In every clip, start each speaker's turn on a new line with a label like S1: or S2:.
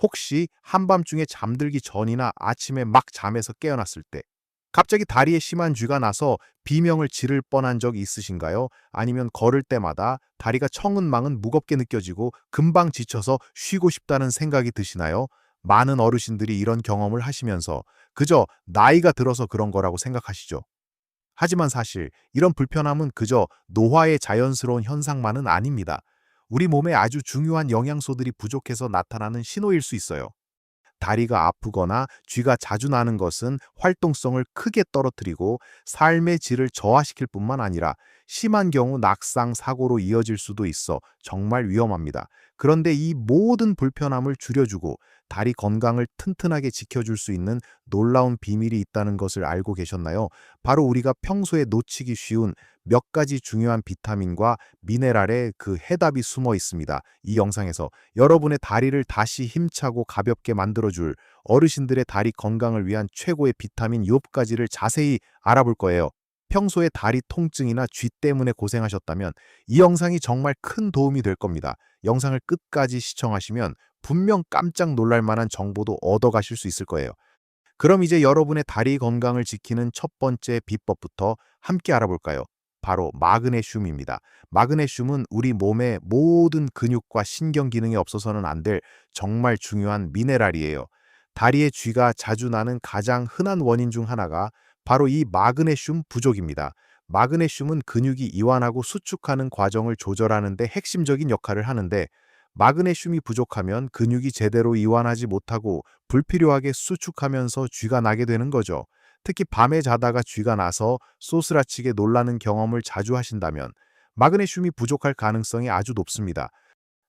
S1: 혹시 한밤중에 잠들기 전이나 아침에 막 잠에서 깨어났을 때 갑자기 다리에 심한 쥐가 나서 비명을 지를 뻔한 적 있으신가요? 아니면 걸을 때마다 다리가 천근만근 무겁게 느껴지고 금방 지쳐서 쉬고 싶다는 생각이 드시나요? 많은 어르신들이 이런 경험을 하시면서 그저 나이가 들어서 그런 거라고 생각하시죠. 하지만 사실 이런 불편함은 그저 노화의 자연스러운 현상만은 아닙니다. 우리 몸에 아주 중요한 영양소들이 부족해서 나타나는 신호일 수 있어요. 다리가 아프거나 쥐가 자주 나는 것은 활동성을 크게 떨어뜨리고 삶의 질을 저하시킬 뿐만 아니라 심한 경우 낙상, 사고로 이어질 수도 있어 정말 위험합니다. 그런데 이 모든 불편함을 줄여주고 다리 건강을 튼튼하게 지켜줄 수 있는 놀라운 비밀이 있다는 것을 알고 계셨나요? 바로 우리가 평소에 놓치기 쉬운 몇 가지 중요한 비타민과 미네랄의 그 해답이 숨어 있습니다. 이 영상에서 여러분의 다리를 다시 힘차고 가볍게 만들어줄 어르신들의 다리 건강을 위한 최고의 비타민 6가지를 자세히 알아볼 거예요. 평소에 다리 통증이나 쥐 때문에 고생하셨다면 이 영상이 정말 큰 도움이 될 겁니다. 영상을 끝까지 시청하시면 분명 깜짝 놀랄 만한 정보도 얻어가실 수 있을 거예요. 그럼 이제 여러분의 다리 건강을 지키는 첫 번째 비법부터 함께 알아볼까요? 바로 마그네슘입니다. 마그네슘은 우리 몸의 모든 근육과 신경 기능에 없어서는 안 될 정말 중요한 미네랄이에요. 다리에 쥐가 자주 나는 가장 흔한 원인 중 하나가 바로 이 마그네슘 부족입니다. 마그네슘은 근육이 이완하고 수축하는 과정을 조절하는 데 핵심적인 역할을 하는데 마그네슘이 부족하면 근육이 제대로 이완하지 못하고 불필요하게 수축하면서 쥐가 나게 되는 거죠. 특히 밤에 자다가 쥐가 나서 소스라치게 놀라는 경험을 자주 하신다면 마그네슘이 부족할 가능성이 아주 높습니다.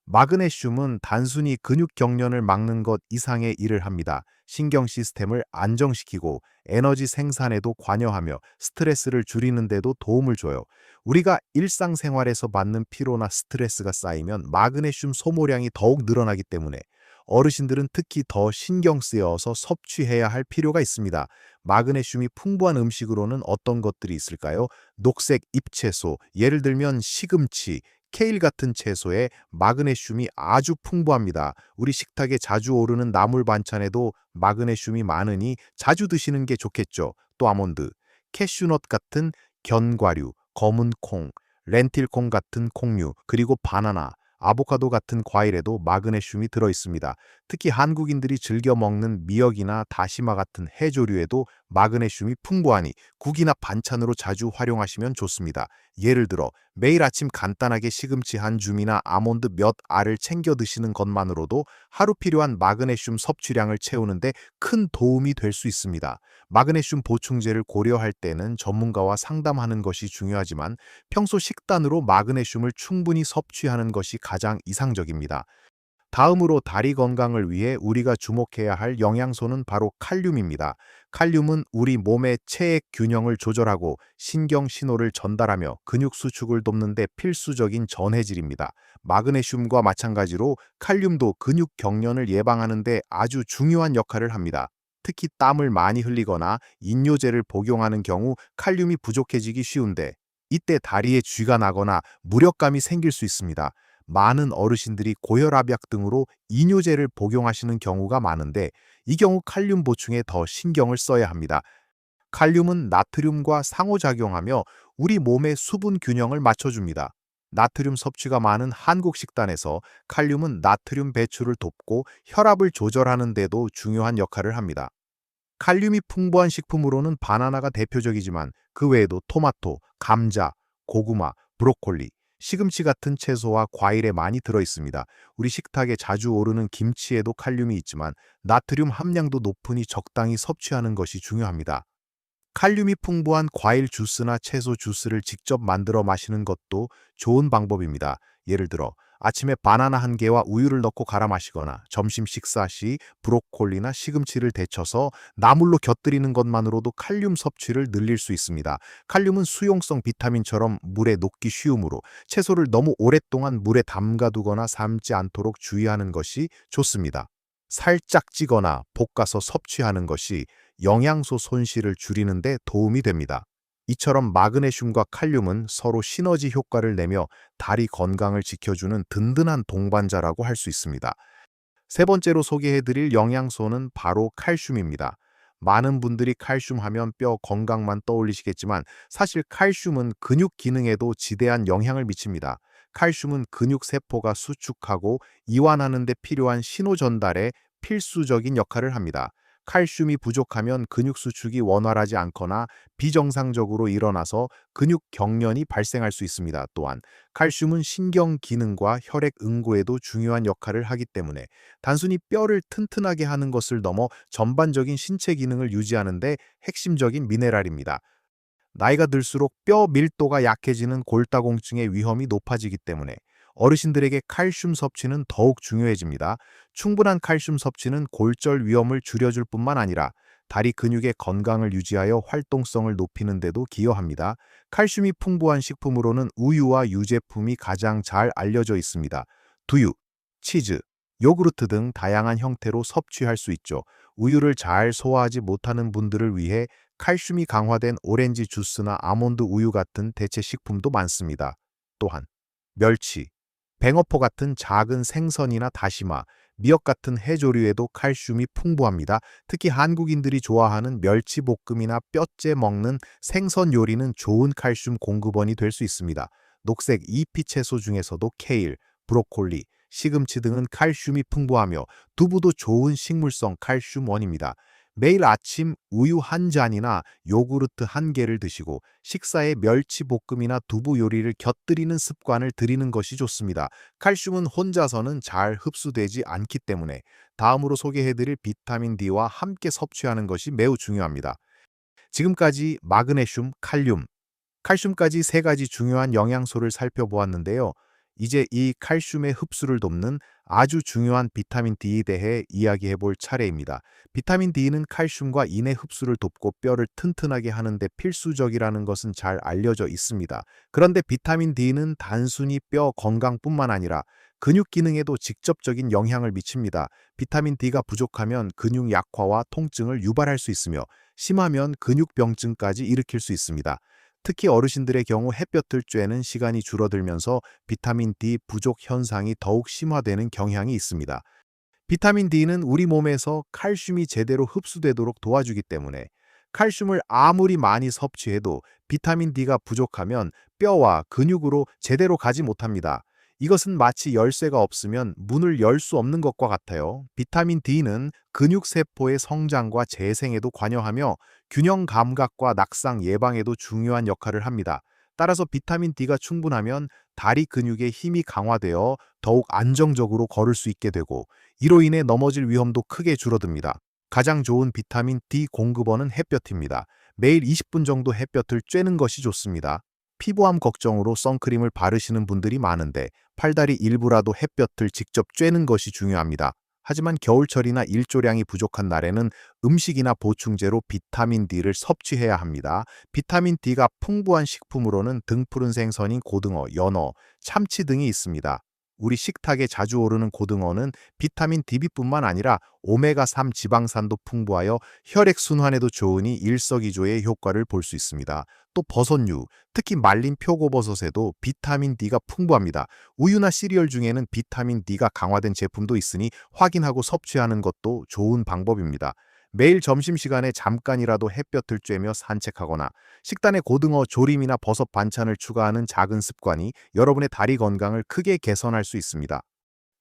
S1: 마그네슘은 단순히 근육 경련을 막는 것 이상의 일을 합니다. 신경 시스템을 안정시키고 에너지 생산에도 관여하며 스트레스를 줄이는 데도 도움을 줘요. 우리가 일상생활에서 받는 피로나 스트레스가 쌓이면 마그네슘 소모량이 더욱 늘어나기 때문에 어르신들은 특히 더 신경 쓰여서 섭취해야 할 필요가 있습니다. 마그네슘이 풍부한 음식으로는 어떤 것들이 있을까요? 녹색 잎채소, 예를 들면 시금치, 케일 같은 채소에 마그네슘이 아주 풍부합니다. 우리 식탁에 자주 오르는 나물 반찬에도 마그네슘이 많으니 자주 드시는 게 좋겠죠. 또 아몬드, 캐슈넛 같은 견과류, 검은 콩, 렌틸콩 같은 콩류, 그리고 바나나, 아보카도 같은 과일에도 마그네슘이 들어 있습니다. 특히 한국인들이 즐겨 먹는 미역이나 다시마 같은 해조류에도 마그네슘이 풍부하니 국이나 반찬으로 자주 활용하시면 좋습니다. 예를 들어 매일 아침 간단하게 시금치 한 줌이나 아몬드 몇 알을 챙겨 드시는 것만으로도 하루 필요한 마그네슘 섭취량을 채우는데 큰 도움이 될 수 있습니다. 마그네슘 보충제를 고려할 때는 전문가와 상담하는 것이 중요하지만 평소 식단으로 마그네슘을 충분히 섭취하는 것이 가장 이상적입니다. 다음으로 다리 건강을 위해 우리가 주목해야 할 영양소는 바로 칼륨입니다. 칼륨은 우리 몸의 체액 균형을 조절하고 신경 신호를 전달하며 근육 수축을 돕는 데 필수적인 전해질입니다. 마그네슘과 마찬가지로 칼륨도 근육 경련을 예방하는 데 아주 중요한 역할을 합니다. 특히 땀을 많이 흘리거나 인뇨제를 복용하는 경우 칼륨이 부족해지기 쉬운데 이때 다리에 쥐가 나거나 무력감이 생길 수 있습니다. 많은 어르신들이 고혈압약 등으로 이뇨제를 복용하시는 경우가 많은데 이 경우 칼륨 보충에 더 신경을 써야 합니다. 칼륨은 나트륨과 상호작용하며 우리 몸의 수분 균형을 맞춰줍니다. 나트륨 섭취가 많은 한국 식단에서 칼륨은 나트륨 배출을 돕고 혈압을 조절하는 데도 중요한 역할을 합니다. 칼륨이 풍부한 식품으로는 바나나가 대표적이지만 그 외에도 토마토, 감자, 고구마, 브로콜리, 시금치 같은 채소와 과일에 많이 들어 있습니다. 우리 식탁에 자주 오르는 김치에도 칼륨이 있지만 나트륨 함량도 높으니 적당히 섭취하는 것이 중요합니다. 칼륨이 풍부한 과일 주스나 채소 주스를 직접 만들어 마시는 것도 좋은 방법입니다. 예를 들어 아침에 바나나 한 개와 우유를 넣고 갈아 마시거나 점심 식사 시 브로콜리나 시금치를 데쳐서 나물로 곁들이는 것만으로도 칼륨 섭취를 늘릴 수 있습니다. 칼륨은 수용성 비타민처럼 물에 녹기 쉬우므로 채소를 너무 오랫동안 물에 담가두거나 삶지 않도록 주의하는 것이 좋습니다. 살짝 찌거나 볶아서 섭취하는 것이 영양소 손실을 줄이는 데 도움이 됩니다. 이처럼 마그네슘과 칼륨은 서로 시너지 효과를 내며 다리 건강을 지켜주는 든든한 동반자라고 할 수 있습니다. 세 번째로 소개해드릴 영양소는 바로 칼슘입니다. 많은 분들이 칼슘 하면 뼈 건강만 떠올리시겠지만 사실 칼슘은 근육 기능에도 지대한 영향을 미칩니다. 칼슘은 근육 세포가 수축하고 이완하는 데 필요한 신호 전달에 필수적인 역할을 합니다. 칼슘이 부족하면 근육 수축이 원활하지 않거나 비정상적으로 일어나서 근육 경련이 발생할 수 있습니다. 또한 칼슘은 신경 기능과 혈액 응고에도 중요한 역할을 하기 때문에 단순히 뼈를 튼튼하게 하는 것을 넘어 전반적인 신체 기능을 유지하는 데 핵심적인 미네랄입니다. 나이가 들수록 뼈 밀도가 약해지는 골다공증의 위험이 높아지기 때문에 어르신들에게 칼슘 섭취는 더욱 중요해집니다. 충분한 칼슘 섭취는 골절 위험을 줄여줄 뿐만 아니라 다리 근육의 건강을 유지하여 활동성을 높이는 데도 기여합니다. 칼슘이 풍부한 식품으로는 우유와 유제품이 가장 잘 알려져 있습니다. 두유, 치즈, 요구르트 등 다양한 형태로 섭취할 수 있죠. 우유를 잘 소화하지 못하는 분들을 위해 칼슘이 강화된 오렌지 주스나 아몬드 우유 같은 대체 식품도 많습니다. 또한 멸치, 뱅어포 같은 작은 생선이나 다시마, 미역 같은 해조류에도 칼슘이 풍부합니다. 특히 한국인들이 좋아하는 멸치볶음이나 뼈째 먹는 생선 요리는 좋은 칼슘 공급원이 될 수 있습니다. 녹색 잎이 채소 중에서도 케일, 브로콜리, 시금치 등은 칼슘이 풍부하며 두부도 좋은 식물성 칼슘원입니다. 매일 아침 우유 한 잔이나 요구르트 한 개를 드시고 식사에 멸치볶음이나 두부 요리를 곁들이는 습관을 들이는 것이 좋습니다. 칼슘은 혼자서는 잘 흡수되지 않기 때문에 다음으로 소개해드릴 비타민 D와 함께 섭취하는 것이 매우 중요합니다. 지금까지 마그네슘, 칼륨, 칼슘까지 세 가지 중요한 영양소를 살펴보았는데요. 이제 이 칼슘의 흡수를 돕는 아주 중요한 비타민 D에 대해 이야기해 볼 차례입니다. 비타민 D는 칼슘과 인의 흡수를 돕고 뼈를 튼튼하게 하는 데 필수적이라는 것은 잘 알려져 있습니다. 그런데 비타민 D는 단순히 뼈 건강뿐만 아니라 근육 기능에도 직접적인 영향을 미칩니다. 비타민 D가 부족하면 근육 약화와 통증을 유발할 수 있으며 심하면 근육병증까지 일으킬 수 있습니다. 특히 어르신들의 경우 햇볕을 쬐는 시간이 줄어들면서 비타민 D 부족 현상이 더욱 심화되는 경향이 있습니다. 비타민 D는 우리 몸에서 칼슘이 제대로 흡수되도록 도와주기 때문에 칼슘을 아무리 많이 섭취해도 비타민 D가 부족하면 뼈와 근육으로 제대로 가지 못합니다. 이것은 마치 열쇠가 없으면 문을 열 수 없는 것과 같아요. 비타민 D는 근육세포의 성장과 재생에도 관여하며 균형 감각과 낙상 예방에도 중요한 역할을 합니다. 따라서 비타민 D가 충분하면 다리 근육의 힘이 강화되어 더욱 안정적으로 걸을 수 있게 되고 이로 인해 넘어질 위험도 크게 줄어듭니다. 가장 좋은 비타민 D 공급원은 햇볕입니다. 매일 20분 정도 햇볕을 쬐는 것이 좋습니다. 피부암 걱정으로 선크림을 바르시는 분들이 많은데 팔다리 일부라도 햇볕을 직접 쬐는 것이 중요합니다. 하지만 겨울철이나 일조량이 부족한 날에는 음식이나 보충제로 비타민 D를 섭취해야 합니다. 비타민 D가 풍부한 식품으로는 등푸른 생선인 고등어, 연어, 참치 등이 있습니다. 우리 식탁에 자주 오르는 고등어는 비타민 D뿐만 아니라 오메가3 지방산도 풍부하여 혈액순환에도 좋으니 일석이조의 효과를 볼 수 있습니다. 또 버섯류, 특히 말린 표고버섯에도 비타민 D가 풍부합니다. 우유나 시리얼 중에는 비타민 D가 강화된 제품도 있으니 확인하고 섭취하는 것도 좋은 방법입니다. 매일 점심시간에 잠깐이라도 햇볕을 쬐며 산책하거나 식단에 고등어 조림이나 버섯 반찬을 추가하는 작은 습관이 여러분의 다리 건강을 크게 개선할 수 있습니다.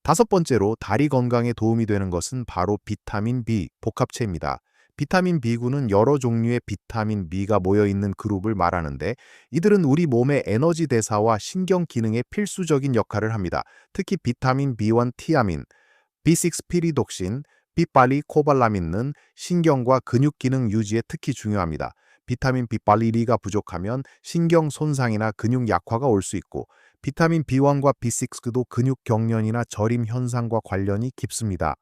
S1: 다섯 번째로 다리 건강에 도움이 되는 것은 바로 비타민 B 복합체입니다. 비타민 B군은 여러 종류의 비타민 B가 모여있는 그룹을 말하는데 이들은 우리 몸의 에너지 대사와 신경 기능에 필수적인 역할을 합니다. 특히 비타민 B1 티아민, B6 피리독신, 비팔리코발라민은 신경과 근육 기능 유지에 특히 중요합니다. 비타민 비팔리리가 부족하면 신경 손상이나 근육 약화가 올 수 있고 비타민 B1과 B6도 근육 경련이나 저림 현상과 관련이 깊습니다.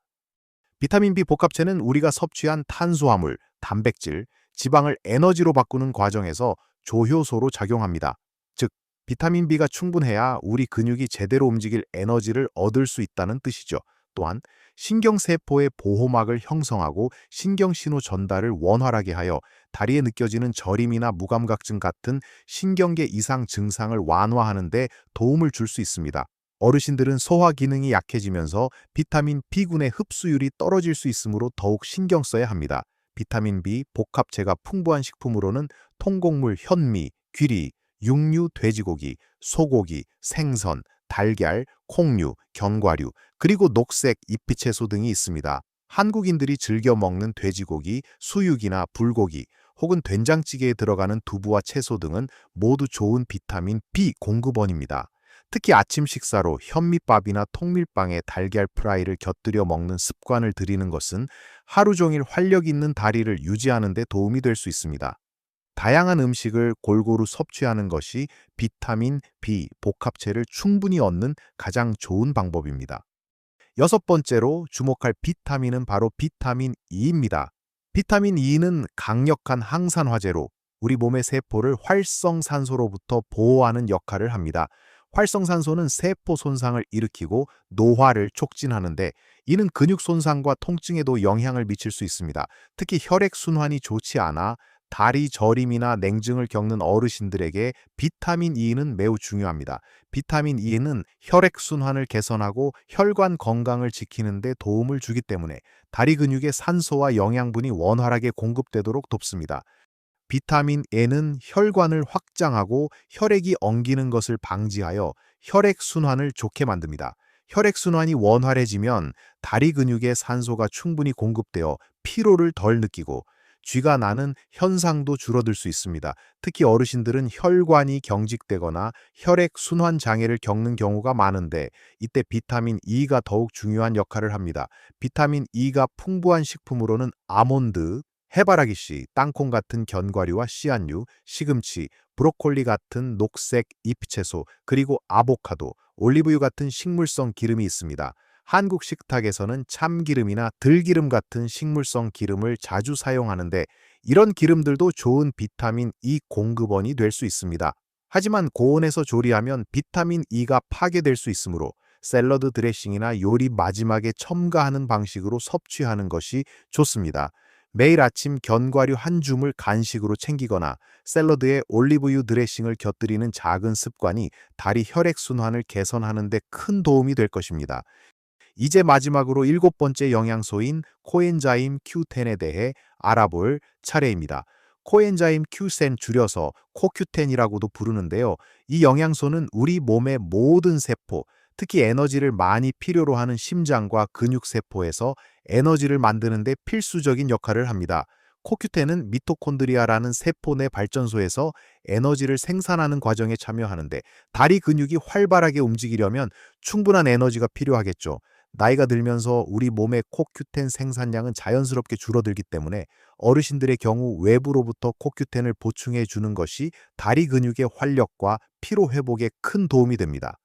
S1: 비타민 B 복합체는 우리가 섭취한 탄수화물, 단백질, 지방을 에너지로 바꾸는 과정에서 조효소로 작용합니다. 즉, 비타민 B가 충분해야 우리 근육이 제대로 움직일 에너지를 얻을 수 있다는 뜻이죠. 또한 신경세포의 보호막을 형성하고 신경신호 전달을 원활하게 하여 다리에 느껴지는 저림이나 무감각증 같은 신경계 이상 증상을 완화하는 데 도움을 줄 수 있습니다. 어르신들은 소화 기능이 약해지면서 비타민 B군의 흡수율이 떨어질 수 있으므로 더욱 신경 써야 합니다. 비타민 B 복합체가 풍부한 식품으로는 통곡물 현미, 귀리, 육류 돼지고기, 소고기, 생선, 달걀, 콩류, 견과류, 그리고 녹색 잎이채소 등이 있습니다. 한국인들이 즐겨 먹는 돼지고기, 수육이나 불고기, 혹은 된장찌개에 들어가는 두부와 채소 등은 모두 좋은 비타민 B 공급원입니다. 특히 아침 식사로 현미밥이나 통밀빵에 달걀 프라이를 곁들여 먹는 습관을 들이는 것은 하루 종일 활력 있는 다리를 유지하는 데 도움이 될 수 있습니다. 다양한 음식을 골고루 섭취하는 것이 비타민 B 복합체를 충분히 얻는 가장 좋은 방법입니다. 여섯 번째로 주목할 비타민은 바로 비타민 E입니다. 비타민 E는 강력한 항산화제로 우리 몸의 세포를 활성산소로부터 보호하는 역할을 합니다. 활성산소는 세포 손상을 일으키고 노화를 촉진하는데, 이는 근육 손상과 통증에도 영향을 미칠 수 있습니다. 특히 혈액순환이 좋지 않아 다리 저림이나 냉증을 겪는 어르신들에게 비타민 E는 매우 중요합니다. 비타민 E는 혈액순환을 개선하고 혈관 건강을 지키는 데 도움을 주기 때문에 다리 근육에 산소와 영양분이 원활하게 공급되도록 돕습니다. 비타민 E는 혈관을 확장하고 혈액이 엉기는 것을 방지하여 혈액순환을 좋게 만듭니다. 혈액순환이 원활해지면 다리 근육에 산소가 충분히 공급되어 피로를 덜 느끼고 쥐가 나는 현상도 줄어들 수 있습니다. 특히 어르신들은 혈관이 경직되거나 혈액순환 장애를 겪는 경우가 많은데, 이때 비타민 E가 더욱 중요한 역할을 합니다. 비타민 E가 풍부한 식품으로는 아몬드, 해바라기씨, 땅콩 같은 견과류와 씨앗류, 시금치, 브로콜리 같은 녹색 잎채소, 그리고 아보카도, 올리브유 같은 식물성 기름이 있습니다. 한국 식탁에서는 참기름이나 들기름 같은 식물성 기름을 자주 사용하는데, 이런 기름들도 좋은 비타민 E 공급원이 될 수 있습니다. 하지만 고온에서 조리하면 비타민 E가 파괴될 수 있으므로 샐러드 드레싱이나 요리 마지막에 첨가하는 방식으로 섭취하는 것이 좋습니다. 매일 아침 견과류 한 줌을 간식으로 챙기거나 샐러드에 올리브유 드레싱을 곁들이는 작은 습관이 다리 혈액순환을 개선하는 데 큰 도움이 될 것입니다. 이제 마지막으로 일곱 번째 영양소인 코엔자임 Q10에 대해 알아볼 차례입니다. 코엔자임 Q10 줄여서 코큐텐이라고도 부르는데요. 이 영양소는 우리 몸의 모든 세포, 특히 에너지를 많이 필요로 하는 심장과 근육세포에서 에너지를 만드는 데 필수적인 역할을 합니다. 코큐텐은 미토콘드리아라는 세포 내 발전소에서 에너지를 생산하는 과정에 참여하는데, 다리 근육이 활발하게 움직이려면 충분한 에너지가 필요하겠죠. 나이가 들면서 우리 몸의 코큐텐 생산량은 자연스럽게 줄어들기 때문에 어르신들의 경우 외부로부터 코큐텐을 보충해 주는 것이 다리 근육의 활력과 피로 회복에 큰 도움이 됩니다.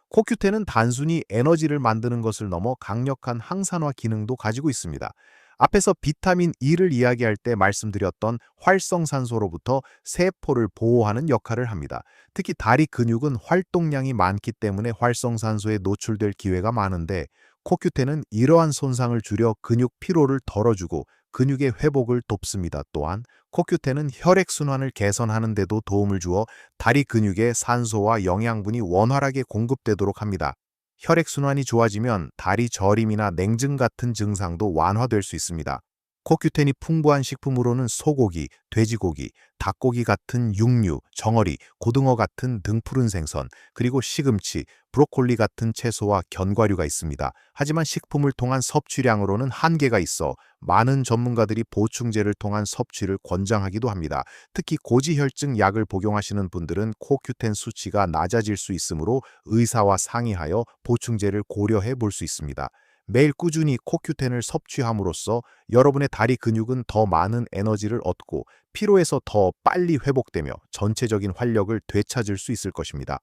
S1: 코큐텐은 단순히 에너지를 만드는 것을 넘어 강력한 항산화 기능도 가지고 있습니다. 앞에서 비타민 E를 이야기할 때 말씀드렸던 활성산소로부터 세포를 보호하는 역할을 합니다. 특히 다리 근육은 활동량이 많기 때문에 활성산소에 노출될 기회가 많은데, 코큐텐은 이러한 손상을 줄여 근육 피로를 덜어주고 근육의 회복을 돕습니다. 또한 코큐텐은 혈액순환을 개선하는 데도 도움을 주어 다리 근육에 산소와 영양분이 원활하게 공급되도록 합니다. 혈액순환이 좋아지면 다리 저림이나 냉증 같은 증상도 완화될 수 있습니다. 코큐텐이 풍부한 식품으로는 소고기, 돼지고기, 닭고기 같은 육류, 정어리, 고등어 같은 등푸른 생선, 그리고 시금치, 브로콜리 같은 채소와 견과류가 있습니다. 하지만 식품을 통한 섭취량으로는 한계가 있어 많은 전문가들이 보충제를 통한 섭취를 권장하기도 합니다. 특히 고지혈증 약을 복용하시는 분들은 코큐텐 수치가 낮아질 수 있으므로 의사와 상의하여 보충제를 고려해 볼 수 있습니다. 매일 꾸준히 코큐텐을 섭취함으로써 여러분의 다리 근육은 더 많은 에너지를 얻고 피로에서 더 빨리 회복되며 전체적인 활력을 되찾을 수 있을 것입니다.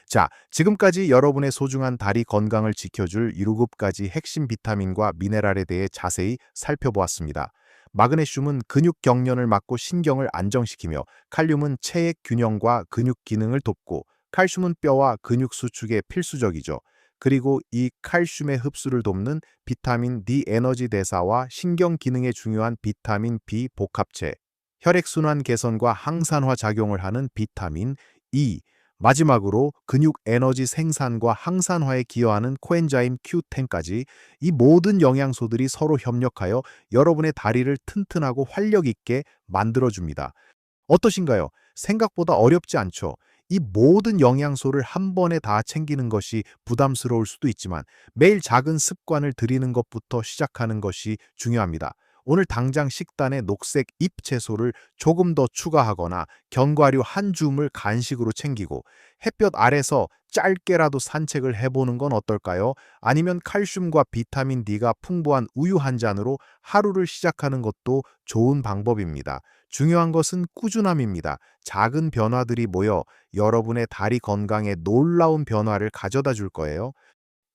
S1: 자, 지금까지 여러분의 소중한 다리 건강을 지켜줄 7가지 핵심 비타민과 미네랄에 대해 자세히 살펴보았습니다. 마그네슘은 근육 경련을 막고 신경을 안정시키며, 칼륨은 체액 균형과 근육 기능을 돕고, 칼슘은 뼈와 근육 수축에 필수적이죠. 그리고 이 칼슘의 흡수를 돕는 비타민 D 에너지 대사와 신경 기능에 중요한 비타민 B 복합체, 혈액순환 개선과 항산화 작용을 하는 비타민 E, 마지막으로 근육 에너지 생산과 항산화에 기여하는 코엔자임 Q10까지 이 모든 영양소들이 서로 협력하여 여러분의 다리를 튼튼하고 활력 있게 만들어줍니다. 어떠신가요? 생각보다 어렵지 않죠? 이 모든 영양소를 한 번에 다 챙기는 것이 부담스러울 수도 있지만 매일 작은 습관을 들이는 것부터 시작하는 것이 중요합니다. 오늘 당장 식단에 녹색 잎 채소를 조금 더 추가하거나 견과류 한 줌을 간식으로 챙기고 햇볕 아래서 짧게라도 산책을 해보는 건 어떨까요? 아니면 칼슘과 비타민 D가 풍부한 우유 한 잔으로 하루를 시작하는 것도 좋은 방법입니다. 중요한 것은 꾸준함입니다. 작은 변화들이 모여 여러분의 다리 건강에 놀라운 변화를 가져다 줄 거예요.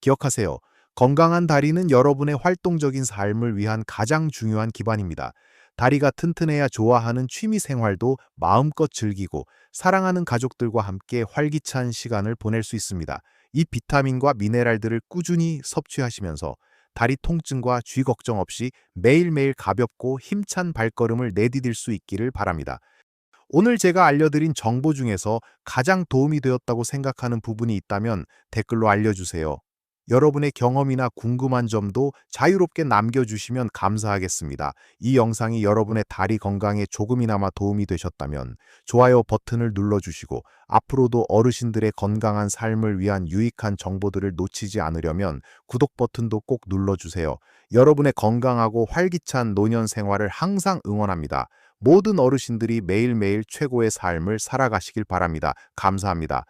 S1: 기억하세요. 건강한 다리는 여러분의 활동적인 삶을 위한 가장 중요한 기반입니다. 다리가 튼튼해야 좋아하는 취미 생활도 마음껏 즐기고 사랑하는 가족들과 함께 활기찬 시간을 보낼 수 있습니다. 이 비타민과 미네랄들을 꾸준히 섭취하시면서 다리 통증과 쥐 걱정 없이 매일매일 가볍고 힘찬 발걸음을 내디딜 수 있기를 바랍니다. 오늘 제가 알려드린 정보 중에서 가장 도움이 되었다고 생각하는 부분이 있다면 댓글로 알려주세요. 여러분의 경험이나 궁금한 점도 자유롭게 남겨주시면 감사하겠습니다. 이 영상이 여러분의 다리 건강에 조금이나마 도움이 되셨다면 좋아요 버튼을 눌러주시고 앞으로도 어르신들의 건강한 삶을 위한 유익한 정보들을 놓치지 않으려면 구독 버튼도 꼭 눌러주세요. 여러분의 건강하고 활기찬 노년 생활을 항상 응원합니다. 모든 어르신들이 매일매일 최고의 삶을 살아가시길 바랍니다. 감사합니다.